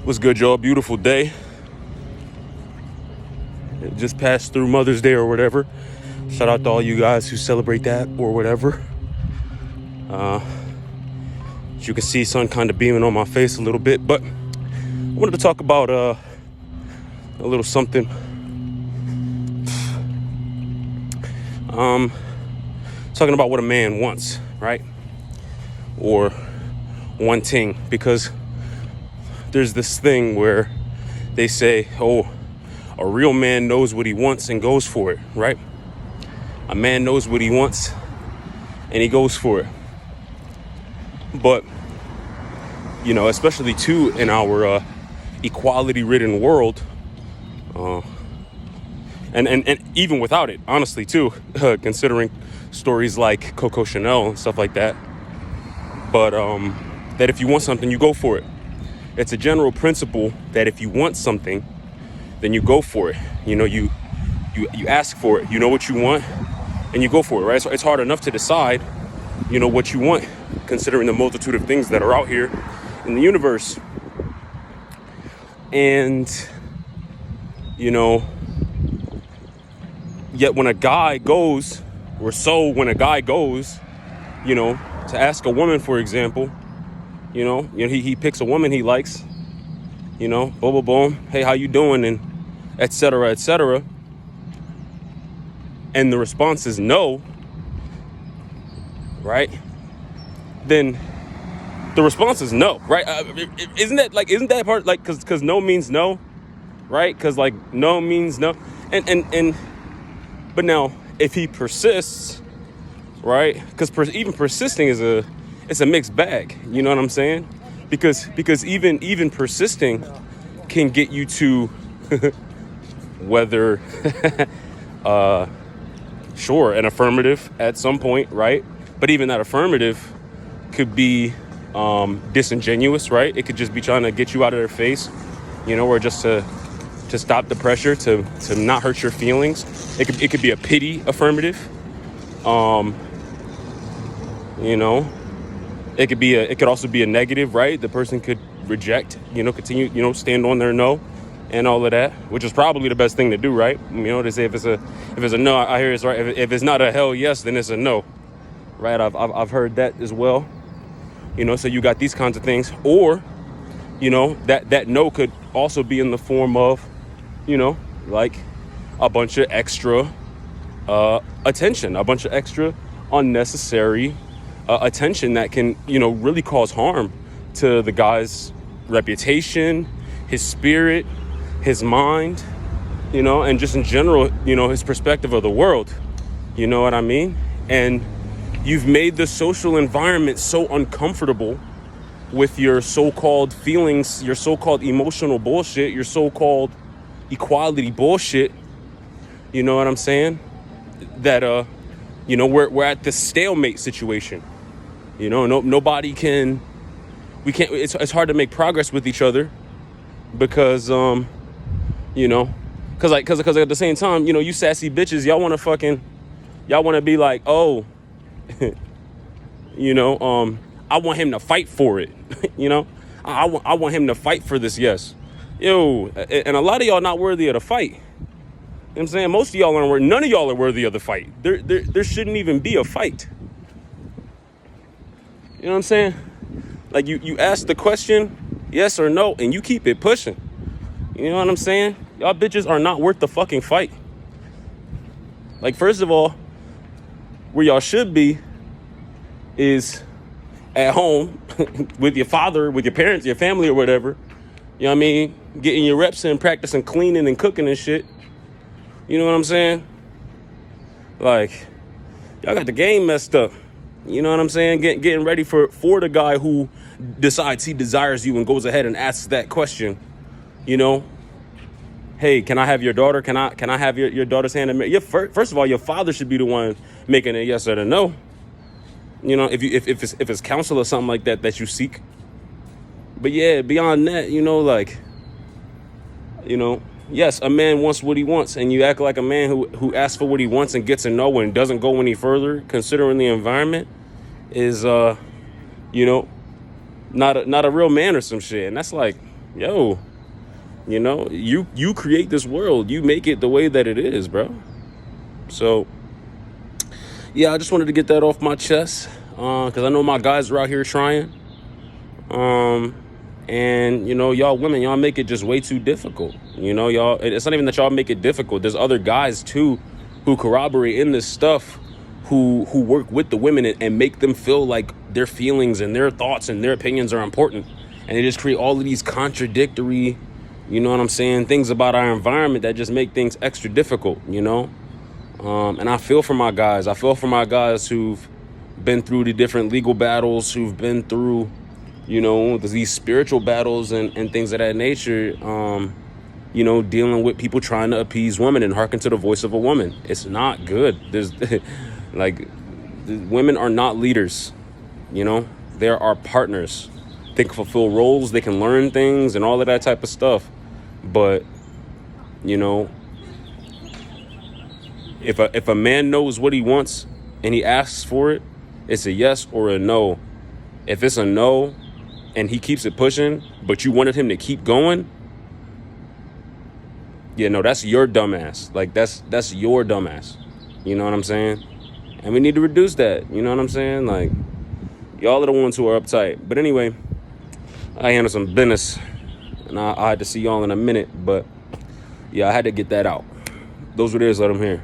What's good, y'all? Beautiful day. It just passed through Mother's Day or whatever. Shout out to all you guys who celebrate that or whatever. As you can see, sun kind of beaming on my face a little bit, but I wanted to talk about a little something. Talking about what a man wants, right? Or wanting, because there's this thing where they say, oh, a real man knows what he wants and goes for it, right? A man knows what he wants and he goes for it. But, you know, especially too in our equality-ridden world, and even without it, honestly too, considering stories like Coco Chanel and stuff like that. But that if you want something, you go for it. It's a general principle that if you want something, then you go for it. You know, you ask for it. You know what you want, and you go for it, right? So it's hard enough to decide, you know, what you want, considering the multitude of things that are out here in the universe. And, you know, yet when a guy goes, when a guy goes, you know, to ask a woman, for example, you know, he picks a woman he likes, you know, boom, boom, boom, hey, how you doing, and et cetera, and the response is no, right? Then the response is no, right? Isn't that part, like, because no means no, right? Because, like, no means no, and but now if he persists, right? Because even persisting it's a mixed bag. You know what I'm saying? Because even persisting can get you to whether sure, an affirmative at some point, right? But even that affirmative could be disingenuous, right? It could just be trying to get you out of their face, you know, or just to stop the pressure, to not hurt your feelings. It could be a pity affirmative. You know, it could also be a negative, right? The person could reject, you know, continue, you know, stand on their no and all of that, which is probably the best thing to do, right? You know, they say if it's a no, I hear it's right. If it's not a hell yes, then it's a no, right? I've heard that as well. You know, so you got these kinds of things, or, you know, that no could also be in the form of, you know, like a bunch of extra attention, a bunch of extra unnecessary attention that can, you know, really cause harm to the guy's reputation, his spirit, his mind, you know, and just in general, you know, his perspective of the world. You know what I mean? And you've made the social environment so uncomfortable with your so-called feelings, your so-called emotional bullshit, your so-called equality bullshit. You know what I'm saying? That, you know, we're at this stalemate situation. You know, nobody can, it's hard to make progress with each other because, you know, cause at the same time, you know, you sassy bitches, y'all want to be like, oh, you know, I want him to fight for it. You know, I want him to fight for this. Yes. Yo, and a lot of y'all not worthy of the fight. You know what I'm saying? Most of y'all aren't worthy. None of y'all are worthy of the fight. There shouldn't even be a fight. You know what I'm saying? Like, you ask the question, yes or no, and you keep it pushing. You know what I'm saying? Y'all bitches are not worth the fucking fight. Like, first of all, where y'all should be is at home with your father, with your parents, your family or whatever. You know what I mean? Getting your reps in, practicing cleaning and cooking and shit. You know what I'm saying? Like, y'all got the game messed up. You know what I'm saying? Getting ready for the guy who decides he desires you and goes ahead and asks that question. You know, hey, can I have your daughter? Can I have your daughter's hand in marriage? First of all, your father should be the one making a yes or a no. You know, if it's counsel or something like that you seek. But yeah, beyond that, you know, like, you know, yes, a man wants what he wants, and you act like a man who asks for what he wants and gets a no and doesn't go any further, considering the environment, is, you know, not a real man or some shit. And that's like, yo, you create this world. You make it the way that it is, bro. So, yeah, I just wanted to get that off my chest. Because I know my guys are out here trying. And, y'all women, y'all make it just way too difficult. Y'all, it's not even that y'all make it difficult. There's other guys, too, who corroborate in this stuff, who work with the women and make them feel like their feelings and their thoughts and their opinions are important. And they just create all of these contradictory, things about our environment that just make things extra difficult, and I feel for my guys. I feel for my guys who've been through the different legal battles, who've been through, these spiritual battles and things of that nature, dealing with people trying to appease women and hearken to the voice of a woman. It's not good. There's women are not leaders, they're our partners. They can fulfill roles, they can learn things and all of that type of stuff. But, if a man knows what he wants and he asks for it, it's a yes or a no. If it's a no and he keeps it pushing, but you wanted him to keep going, that's your dumbass. Like, that's your dumbass. You know what I'm saying? And we need to reduce that. You know what I'm saying? Like, y'all are the ones who are uptight. But anyway, I handle some business, and I had to see y'all in a minute. But, yeah, I had to get that out. Those were theirs, let them hear.